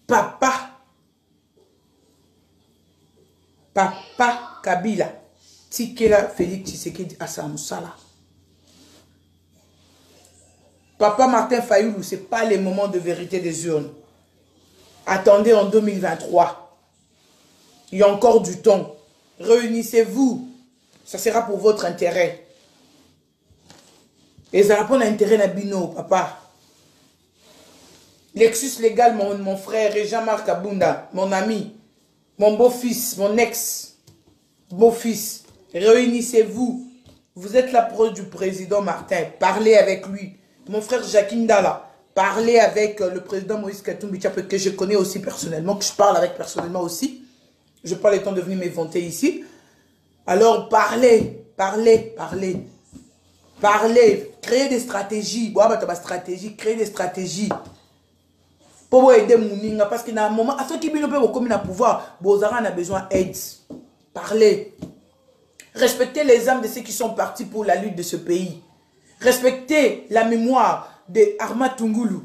[SPEAKER 1] Papa Kabila, Tikela Félix Tshisekedi Asamoussala. Papa Martin Fayoulou, ce n'est pas les moments de vérité des urnes. Attendez en 2023. Il y a encore du temps. Réunissez-vous. Ça sera pour votre intérêt. Et ça répond à l'intérêt d'Abino, papa. Lexus Légal, mon frère, Jean-Marc Abunda, mon ami, mon beau-fils, mon ex-beau-fils, réunissez-vous. Vous êtes la proche du président Martin, parlez avec lui. Mon frère Jacquin Dala, parlez avec le président Moïse Katumbi, que je connais aussi personnellement, que je parle avec personnellement aussi. Je n'ai pas le temps de venir m'inventer ici. Alors parlez. Créez des stratégies. Créez des stratégies. Pour aider Mouninga, parce qu'il y a un moment, à ceux qui ont commis le pouvoir, Bozara a besoin d'aide. Parlez. Respectez les âmes de ceux qui sont partis pour la lutte de ce pays. Respectez la mémoire de Arma Tungulu.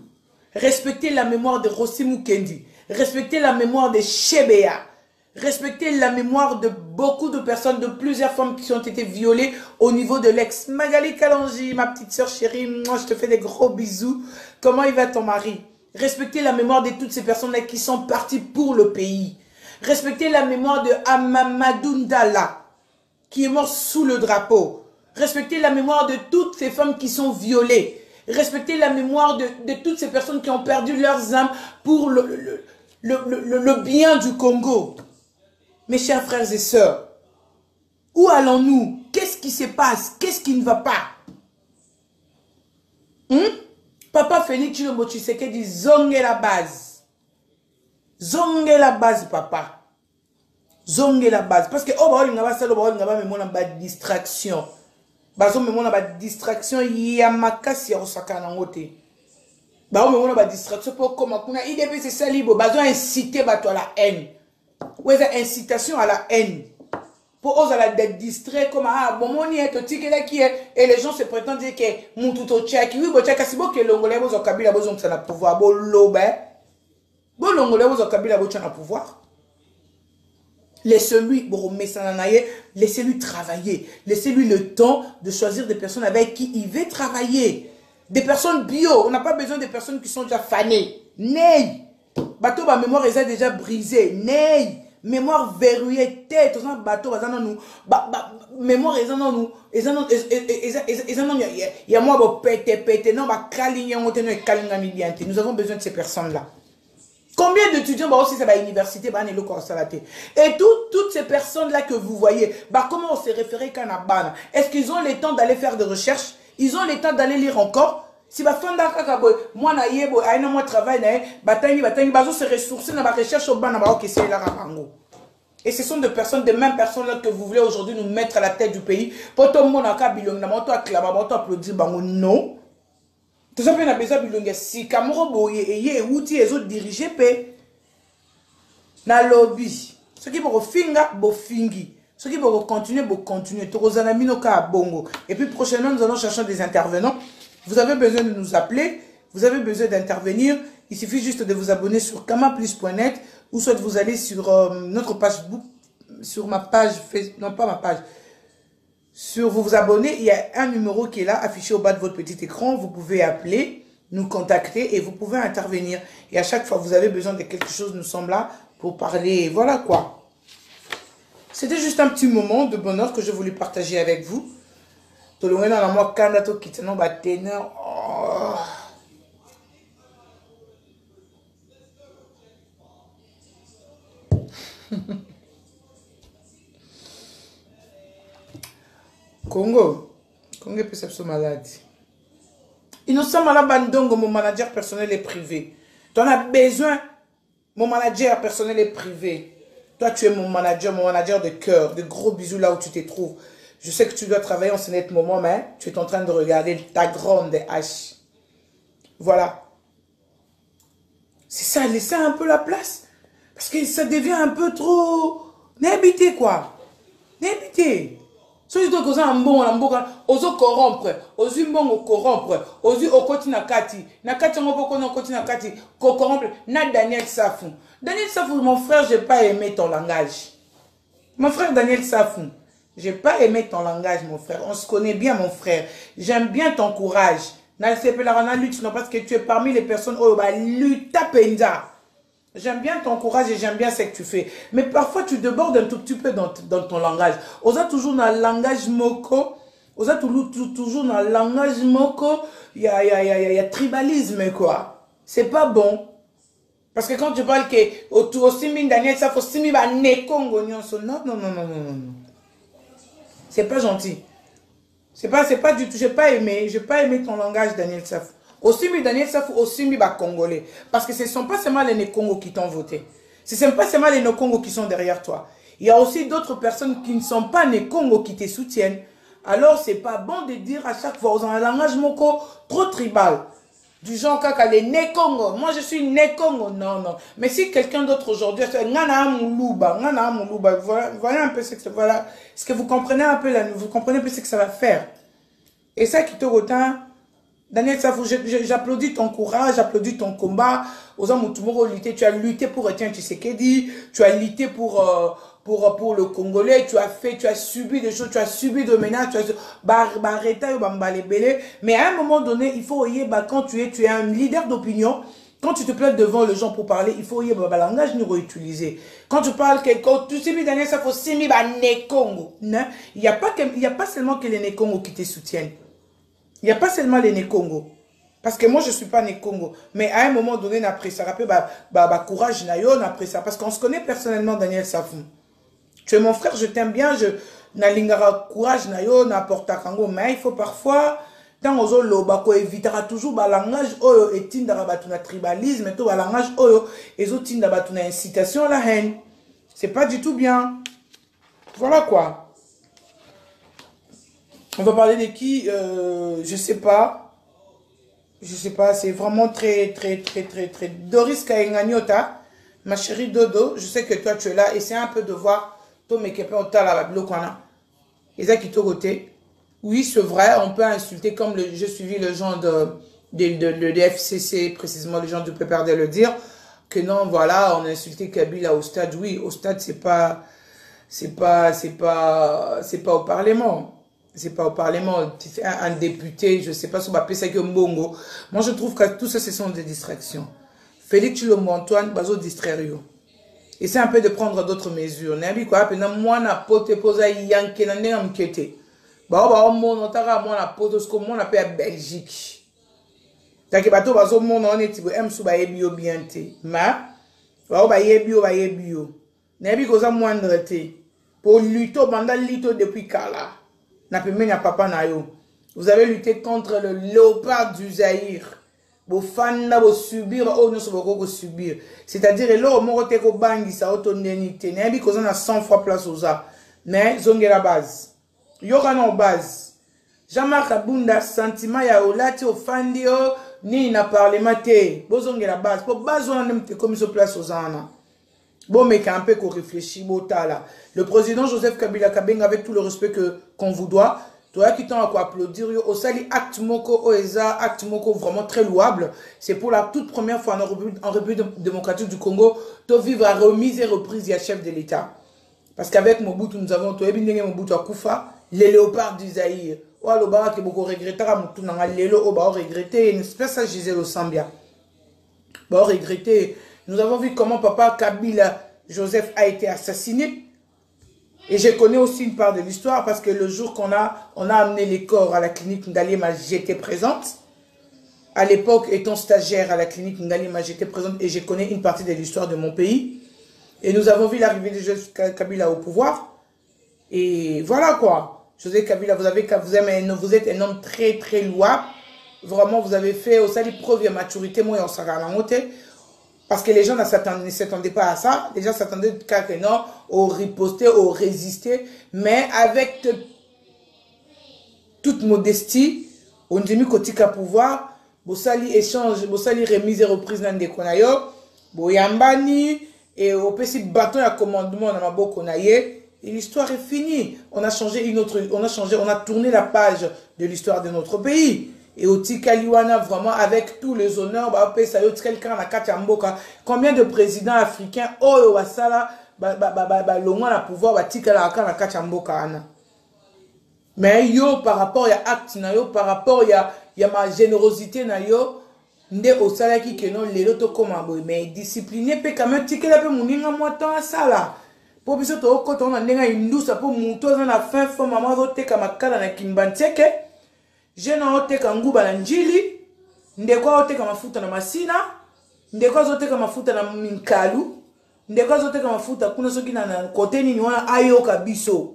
[SPEAKER 1] Respectez la mémoire de Rossi Mukendi. Respectez la mémoire de Chebea. Respectez la mémoire de beaucoup de personnes, de plusieurs femmes qui ont été violées au niveau de l'ex. Magali Kalanji, ma petite soeur chérie, moi je te fais des gros bisous. Comment il va ton mari? Respectez la mémoire de toutes ces personnes-là qui sont parties pour le pays. Respectez la mémoire de Amamadou Ndala, qui est mort sous le drapeau. Respectez la mémoire de toutes ces femmes qui sont violées. Respectez la mémoire de toutes ces personnes qui ont perdu leurs âmes pour le bien du Congo. Mes chers frères et sœurs, où allons-nous? Qu'est-ce qui se passe? Qu'est-ce qui ne va pas? Papa Félix Tshilombo Tshisekedi, zonge la base. Zonge la base, papa. Zonge la base. Parce que, oh, il y a une distraction. Distraction, il y a ma casse, il y a une distraction pour comment il devait se salir, inciter à la haine. Ou incitation à la haine. Pour oser la distrait comme bon mon est et les gens se prétendent dire que mon tout au tchèque oui bon tchèque si bon que l'ongolais vous au Kabila vous ont ça pouvoir bon lobe bon l'ongolais vous au Kabila vous ont pouvoir laissez-lui bon messanaye laissez-lui travailler laissez-lui le temps de choisir des personnes avec qui il veut travailler des personnes bio on n'a pas besoin de personnes qui sont déjà fanées nei bateau ba mémoire est déjà brisé nei mémoire verrouillée tête aux bateau mémoire ils en nous il y a moi pété non nous avons besoin de ces personnes là. Combien d'étudiants aussi c'est à l'université et toutes ces personnes là que vous voyez comment on s'est référé qu'à Nabana? Est-ce qu'ils ont le temps d'aller faire des recherches? Ils ont le temps d'aller lire encore? Si moi na yebo aina moi travail na batangi bazo se ressourcer na ba recherche au bana ba okese la rabango. Et ce sont des personnes, des mêmes personnes là que vous voulez aujourd'hui nous mettre à la tête du pays. Pour tout le monde à bilong na moto acclamer moto applaudir bango non. Tout ça na besoin bilong si Kamoro boye et yé outil les autres diriger pe na lobby. Ce qui pour finga bo fingi. Ceux qui vont continuer, bongo. Et puis prochainement, nous allons chercher des intervenants. Vous avez besoin de nous appeler, vous avez besoin d'intervenir. Il suffit juste de vous abonner sur kamaplus.net ou soit vous allez sur notre page, sur ma page, non pas ma page, sur vous abonner. Il y a un numéro qui est là, affiché au bas de votre petit écran. Vous pouvez appeler, nous contacter et vous pouvez intervenir. Et à chaque fois que vous avez besoin de quelque chose, nous sommes là pour parler. Voilà quoi. C'était juste un petit moment de bonheur que je voulais partager avec vous. Congo est perception malade. Innocent malade bandongo, mon manager personnel et privé. Tu en as besoin, mon manager personnel et privé. Toi, tu es mon manager de cœur, de gros bisous là où tu te trouves. Je sais que tu dois travailler en ce net moment, mais tu es en train de regarder ta grande hache. Voilà. C'est ça, laissez un peu la place. Parce que ça devient un peu trop... N'habitez quoi. N'habitez. Ceux qui sont un bon, oso corrompre, osu mbongo corrompre, osu okoti nakati, nakati ngopoko nakoti nakati, corrompre, na Daniel Safou. Daniel Safou, mon frère, j'ai pas aimé ton langage. Mon frère Daniel Safou, j'ai pas aimé ton langage, mon frère. On se connaît bien, mon frère. J'aime bien ton courage. Na lutte, non, parce que tu es parmi les personnes où bah lutte penza. J'aime bien ton courage et j'aime bien ce que tu fais. Mais parfois, tu débordes un tout petit peu dans ton langage. On a toujours dans le langage moko. On a toujours dans le langage moko. Il y a tribalisme, quoi. C'est pas bon. Parce que quand tu parles que au Simi Daniel, ça faut Simi va Nekongo Nyonso. Non. C'est pas gentil. C'est pas du tout. J'ai pas aimé ton langage, Daniel Safou. Aussi, Daniel Safou, aussi, Congolais. Parce que ce ne sont pas seulement les Nékongo qui t'ont voté. Ce ne sont pas seulement les Nékongo qui sont derrière toi. Il y a aussi d'autres personnes qui ne sont pas Nékongo qui te soutiennent. Alors, c'est pas bon de dire à chaque fois, dans un langage moko trop tribal. Du genre, kaka, les Nékongo. Moi, je suis Nékongo. Non. Mais si quelqu'un d'autre aujourd'hui, voyez un peu ce que vous comprenez un peu là, vous comprenez un peu ce que ça va faire. Et ça qui te retient. Daniel Safou, j'applaudis ton courage, j'applaudis ton combat. Tu as lutté pour Etienne Tshisekedi, tu as lutté pour le Congolais, tu as subi des choses, tu as subi des menaces, mais à un moment donné, il faut quand tu es un leader d'opinion, quand tu te places devant les gens pour parler, il faut le langage nous réutiliser. Quand tu parles quand tu sais Daniel Safou, Congo, il n'y a pas seulement que les Nékongo qui te soutiennent. Il n'y a pas seulement les Nékongo. Parce que moi, je ne suis pas Nékongo. Mais à un moment donné, après ça, courage, après ça. Parce qu'on se connaît personnellement, Daniel Safou. Tu es mon frère, je t'aime bien. Nalingara courage, n'apporte Kango. Mais il faut parfois, dans aux autres, évitera toujours le langage, et tindara batuna tribalisme, et tout, le langage, et autres tindara batuna incitation à la haine. C'est pas du tout bien. Voilà quoi. On va parler de qui je sais pas. C'est vraiment très. Doris Kaenganyota, ma chérie Dodo, je sais que toi tu es là. Essaie un peu de voir. Oui, c'est vrai, on peut insulter comme j'ai suivi le genre de FCC, précisément les gens du PPRD le dire, que non, voilà, on a insulté Kabila au stade. Oui, au stade, c'est pas au Parlement. C'est pas au Parlement, un député, je sais pas, sur papier, c'est que Mbongo. Moi, je trouve que tout ça, ce sont des distractions. Félix Chilombo Antoine, bazo distraire. Essaie un peu de prendre d'autres mesures. Nabi quoi, moi, na pote posa yanke na ne amkete. Mon otara, moi, na pote, ce qu'on appelle à Belgique. T'as que bateau, bazo, mon on est, sous ba ebio bienté. Ma, ba yebio. Nabi koza moindre te. Pour lutter, banda lito depuis Kala. Vous avez lutté contre le léopard du Zaïre. Vous fans vous subir, vous subir. C'est-à-dire, là, vous avez bangi ça autonomité. N'ayez pas qu'on a 100 fois place aux arts. Mais, zongé la base. Yoga na base. Jean-Marc Abunda, sentiment ya olati au fandio, ni na parlement te. Vous zongé la base. Pour base, on a même comme sur place aux arts. Bon, mais un peu qu'on réfléchit, là. Le président Joseph Kabila Kabeng, avec tout le respect qu'on vous doit, toi qui t'en à quoi applaudir, au sali acte moko, oeza, acte moko vraiment très louable. C'est pour la toute première fois en République démocratique du Congo, de vivre à remise et reprise du chef de l'État. Parce qu'avec Mobutu, nous avons tout Mobutu à Koufa, les léopards du Zaïre. Oh, le bar qui beaucoup regretté, Mobutu n'a lélo, oh, bah, regretté, une espèce de Gisèle Sambia. Bah, regretté. Nous avons vu comment papa Kabila Joseph a été assassiné. Et je connais aussi une part de l'histoire parce que le jour qu'on on a amené les corps à la clinique Ngalima, j'étais présente. À l'époque, étant stagiaire à la clinique Ngalima, j'étais présente et je connais une partie de l'histoire de mon pays. Et nous avons vu l'arrivée de Joseph Kabila au pouvoir. Et voilà quoi. Joseph Kabila, vous êtes un homme très très louable. Vraiment, vous avez fait aussi preuve de maturité. Moi, on s'en a parce que les gens ne s'attendaient pas à ça. Les gens s'attendaient qu'à non, au riposter, au résister. Mais avec toute modestie, on dit que côté pouvoir, Bossali échange, Bossali remise et reprise dans des konayo, Boyambani, et au petit bâton à commandement dans ma bokonaye, et l'histoire est finie. On a changé on a tourné la page de l'histoire de notre pays. Et au Tikaliwana, vraiment, avec tous les honneurs, combien de présidents africains, oh, wasala, l'ongwa la pouvoir, mais yo, par rapport à acte, par rapport à ma générosité, nde osala ki kenon lelo to koma boy mais discipliné pe quand même tikela pe muninga moto asala po biso to okota na ndenga indusa po muto za na fin fo mama zo teka makala na kimbanteke je na oteka nguba na njili ndeko oteka mafuta na masina ndeko azoteka mafuta na minkalu ndeko azoteka mafuta kuna soki na kote nini wana ayoka biso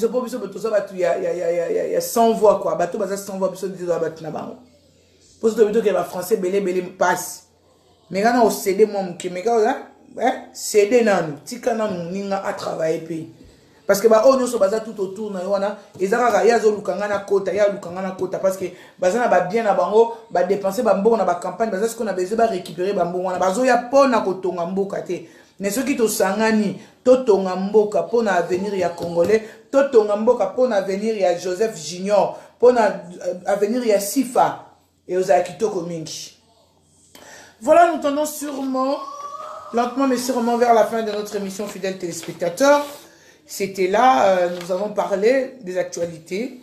[SPEAKER 1] po biso beto za batu ya sans voix quoi bato baza sans voix biso ndizo batu na bango. Pour ce que les Français belé passe. Mais quand on cède mon qui me gars cède nan tika nan ninga à travailler parce que bah on nous se base tout autour na wana ezaka ya zo lukanga na kota ya lukanga na kota parce que bazana ba bien na bango ba dépenser ba mbongo na ba campagne bazana ce qu'on a besoin ba récupérer ba mbongo na bazo ya pona kotonga mboka te mais ceux qui to sangani to tonga mboka pona avenir ya congolais to tonga mboka pona avenir ya Joseph Junior pona avenir ya Sifa et aux Akitoko Mingi. Voilà, nous tendons sûrement, lentement mais sûrement vers la fin de notre émission, fidèles téléspectateurs. C'était là, nous avons parlé des actualités.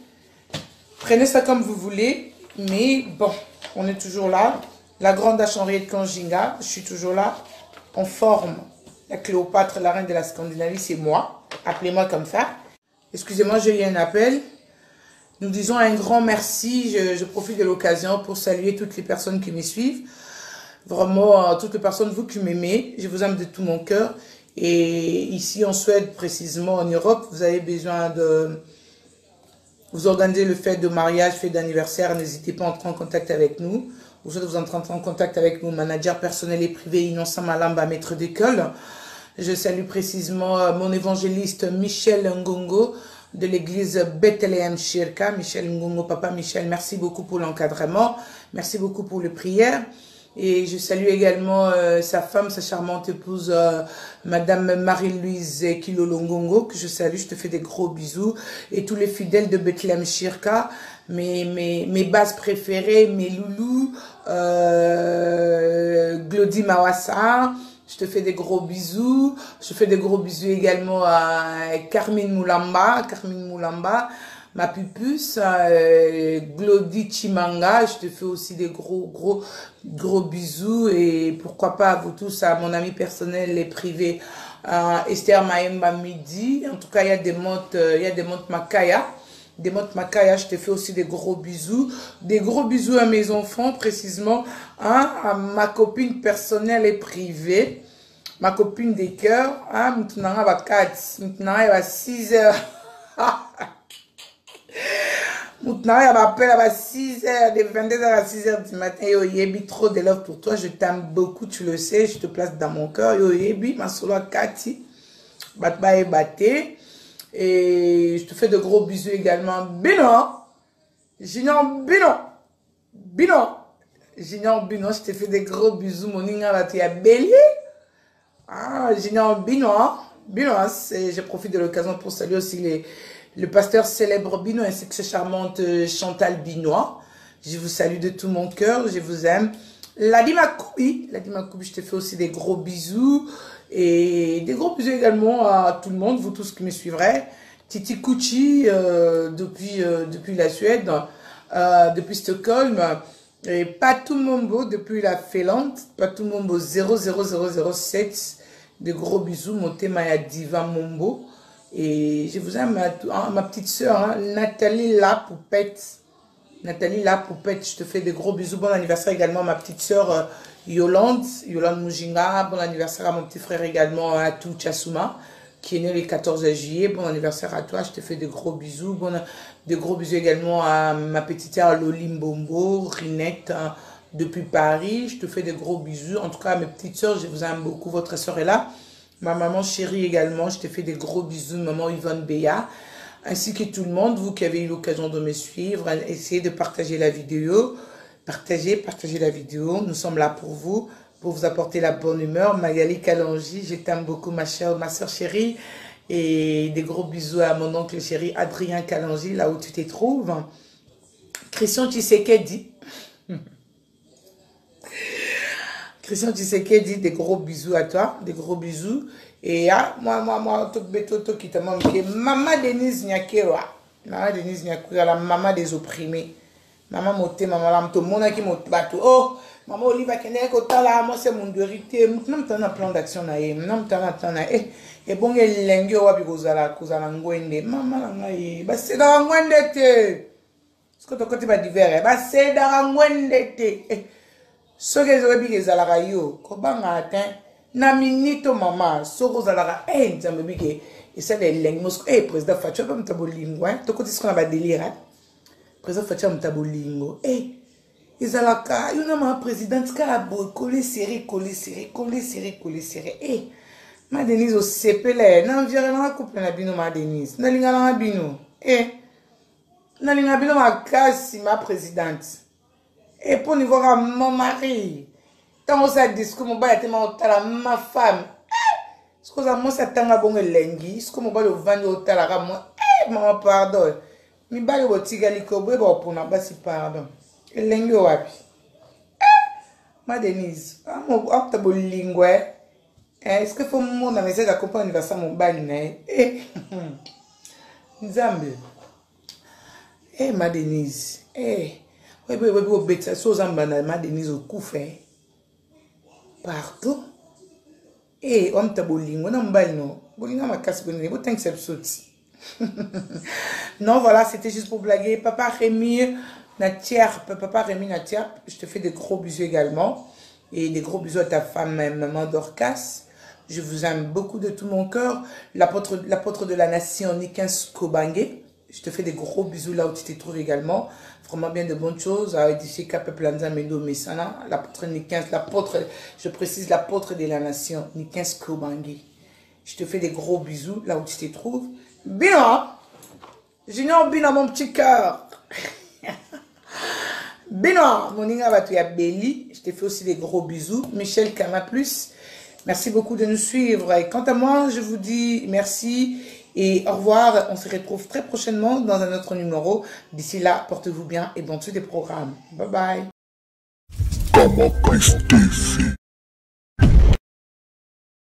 [SPEAKER 1] Prenez ça comme vous voulez, mais bon, on est toujours là. La grande Henriette Kanjinga, je suis toujours là, en forme. La Cléopâtre, la reine de la Scandinavie, c'est moi. Appelez-moi comme ça. Excusez-moi, j'ai eu un appel. Nous disons un grand merci. Je profite de l'occasion pour saluer toutes les personnes qui me suivent. Vraiment, toutes les personnes, vous qui m'aimez. Je vous aime de tout mon cœur. Et ici en Suède, précisément en Europe, vous avez besoin de vous organiser le fête de mariage, fête d'anniversaire. N'hésitez pas à entrer en contact avec nous. Vous êtes en contact avec nos managers personnels et privés, Innocent Malamba, maître d'école. Je salue précisément mon évangéliste Michel Ngongo, de l'église Bethlehem Shirka. Michel Ngongo, papa Michel, merci beaucoup pour l'encadrement, merci beaucoup pour les prières. Et je salue également sa femme, sa charmante épouse, Madame Marie-Louise Kilolo Ngongo, que je salue, je te fais des gros bisous. Et tous les fidèles de Bethlehem Shirka, mes bases préférées, mes loulous, Glody Mawassa, je te fais des gros bisous. Je fais des gros bisous également à Carmine Moulamba, ma pupus, Glody Chimanga. Je te fais aussi des gros bisous. Et pourquoi pas à vous tous, à mon ami personnel et privé, Esther Maemba Midi. En tout cas, il y a des montes Makaya. Des montes Makaya, je te fais aussi des gros bisous. Des gros bisous à mes enfants, précisément, hein, à ma copine personnelle et privée, ma copine des cœurs, hein, maintenant, à 4, maintenant, à 6 heures. Maintenant, elle m'appelle à 6 heures, de 22 heures à 6 heures du matin. Yo, Yebi, trop de love pour toi. Je t'aime beaucoup, tu le sais. Je te place dans mon cœur. Yo, Yebi, ma solo Kati. Batba et Baté. Et je te fais de gros bisous également. Bino. Junior Bino. Bino. Junior Bino, je te fais des gros bisous. Mon inga là, tu es bélier. Junior Binois. Binois, je profite de l'occasion pour saluer aussi le pasteur célèbre Binois ainsi que sa charmante Chantal Binois. Je vous salue de tout mon cœur, je vous aime. Ladima Koubi, je te fais aussi des gros bisous. Et des gros bisous également à tout le monde, vous tous qui me suivrez. Titi Kuchi depuis la Suède, depuis Stockholm. Et Patou Mombo depuis la Finlande. Patou Mombo 00007. De gros bisous, mon thème est Diva Mombo. Et je vous aime, ma petite soeur, hein, Nathalie Lapoupette. Nathalie Lapoupette, je te fais de gros bisous. Bon anniversaire également à ma petite soeur Yolande Moujinga. Bon anniversaire à mon petit frère également, Atou Chassouma, qui est né le 14 juillet. Bon anniversaire à toi, je te fais de gros bisous. De gros bisous également à ma petite sœur Lolim Bombo, Rinette, hein, depuis Paris. Je te fais de gros bisous. En tout cas, mes petites sœurs, je vous aime beaucoup. Votre sœur est là. Ma maman chérie également, je te fais des gros bisous. Maman Yvonne Béa, ainsi que tout le monde, vous qui avez eu l'occasion de me suivre. Essayez de partager la vidéo. Partagez la vidéo. Nous sommes là pour vous apporter la bonne humeur. Magali Kalonji, je t'aime beaucoup, ma soeur chérie. Et des gros bisous à mon oncle chéri Adrien Kalonji, là où tu te trouves. Christian Tshisekedi. Christian Tshisekedi, des gros bisous à toi, des gros bisous. Et moi, tout qui te manque. Maman Denise Nyakewa. Maman Denise Nyakewa, la maman des opprimés. Maman moté, maman lam, tout le monde qui m'a battu. Oh, maman Oliva Kene, Kotala, moi c'est mon vérité. Nous avons un plan d'action. Nous avons un plan. Et bon, il y a un peu de ngwende. Maman, c'est dans la ngwende. Ce que tu as côté d'hiver, c'est dans la ngwende. Ce que je veux dire, c'est la radio. Comment on atteint? Na minute maman, ce que zalara, nzambe bige. Et ça les langues, président Fatou, pas mtabolingo, hein? Tu connais ce qu'on a délire, hein? Président Fatou mtabolingo. Izalaka, il y a ma présidente qui a collé serré. Ma Denise au CPL, n'environnement couple na bino ma Denise. Nalinga na bino. Nalinga bino ma casse ma présidente. Et pour niveau à mon mari. Tant que ça discours, mon bail ma femme. Ce que ça, moi, ça tanga bon lengi. Ce que mon bail au vendre au talara, moi. Maman, pardon. Mi bail au tigaliko, bon, pour n'a pas si pardon. Et lengi au wapi. Ma Denise. Mon octabo lingwe. Est-ce que faut mon message à comprendre l'anniversaire mon bail, né? Nzambe. Ma Denise. Oui, bête, ça, ma Denise au coup fait. Pardon? On t'a bolingo, on n'a non. Bolingo ma casse bonne, vous t'en non, voilà, c'était juste pour blaguer. Papa Rémi Natière, je te fais des gros bisous également. Et des gros bisous à ta femme, maman Dorcas. Je vous aime beaucoup de tout mon cœur. L'apôtre de la nation, Nikens Kobange. Je te fais des gros bisous là où tu te trouves également. Vraiment bien de bonnes choses à édifier Capeplanza Mendo Messana. L'apôtre Nikens, je précise l'apôtre de la nation, Nikens Kobange. Je te fais des gros bisous là où tu te trouves. Bien, Junior Bina, mon petit cœur. Benoît, mon inga va te Béli. Je te fais aussi des gros bisous. Michel Kama Plus. Merci beaucoup de nous suivre. Et quant à moi, je vous dis merci et au revoir. On se retrouve très prochainement dans un autre numéro. D'ici là, portez-vous bien et bon tous des programmes. Bye bye.